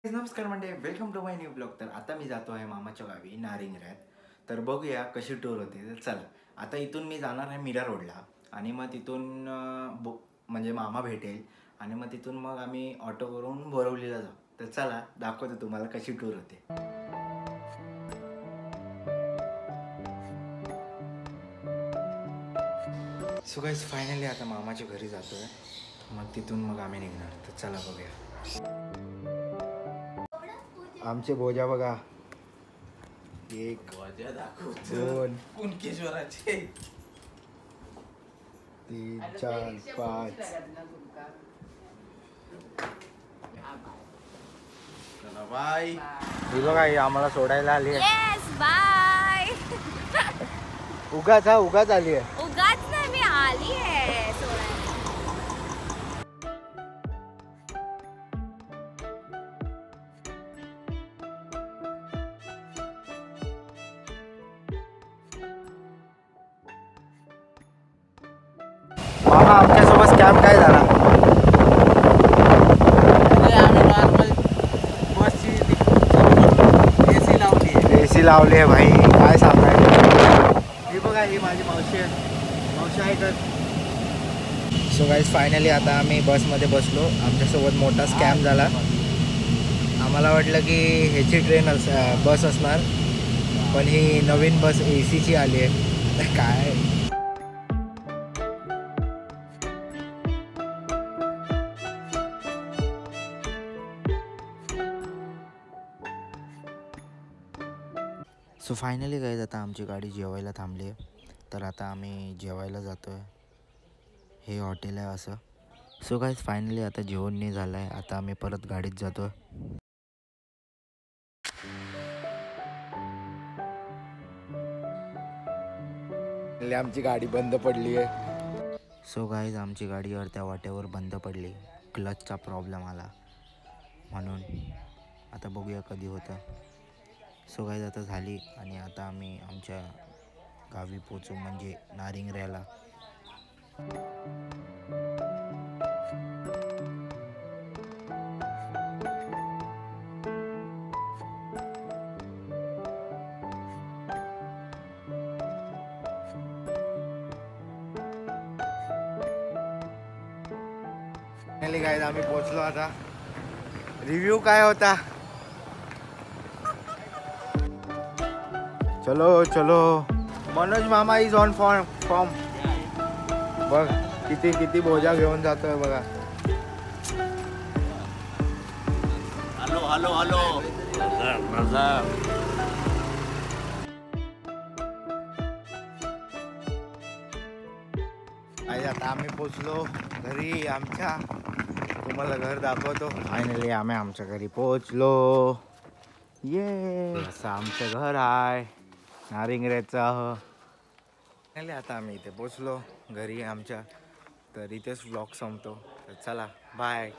नमस्कार म्हणजे welcome to my new blog. तर आता मी जातो आहे मामाच्या गावी नारिंगऱ्यात. तर बघूया कशी टूर होते. तर चला, आता इथून मी जाणार आहे मीरा रोडला आणि मग तिथून म्हणजे मामा भेटेल आणि मग तिथून मग आम्ही ऑटो करून बोरवलीला जाऊ. तर चला दाखवतो तुम्हाला कशी टूर होते. सो गाईस फायनली आता मामाच्या घरी जातोय. मग तिथून मग आम्ही निघणार. तर चला बघूया. आमचे भोजा बघा, 1 2 कुणकेश्वराचे 3 4 5. बाय. ही बघा, ही आम्हाला सोडायला आली आहे. Yes bye. उगाच आली आहे. उगाच नाही, मी आली आहे सोडायला. मामा, आमच्यासोबत स्कॅम काय झाला? आम्ही नॉर्मल बसची एसी लावली आहे. एसी लावली आहे भाई, काय सांगायचं. ही बघा, ही माझी मावशी आहे तर. सो गाईज फायनली आता आम्ही बसमध्ये बसलो. आमच्यासोबत मोठा स्कॅम झाला. आम्हाला वाटलं की ह्याची बस असणार, पण ही नवीन बस एसीची आली आहे. काय सो फायनली गाईज आता आमची गाडी जेवायला थांबली आहे. तर आता आम्ही जेवायला जातो आहे. हे हॉटेल आहे असं. सो गाईज फायनली आता जेवण नाही झालं आहे. आता आम्ही परत गाडीत जातो आहे. आमची गाडी बंद पडली आहे. सो गाईज आमची गाडी अर्ध्या वाटेवर बंद पडली. क्लचचा प्रॉब्लेम आला म्हणून. आता बघूया कधी होतं. सो गाईज आता झाली आणि आता आम्ही आमच्या गावी पोचू, म्हणजे नारिंगऱ्याला. गाईज आम्ही पोचलो. आता रिव्ह्यू काय होता? चलो मनोज मामा इज ऑन फॉर्म. बघ किती बोजा घेऊन जातोय बघा. हॅलो आता आम्ही पोचलो घरी आमच्या. तुम्हाला घर दाखवतो. फायनली आम्ही आमच्या घरी पोचलो. ये असं आमचं घर आहे नारिंगऱ्याचं. फायनली आता आम्ही इथे पोचलो घरी आमच्या. तर इथेच व्लॉग संपतो. तर चला बाय.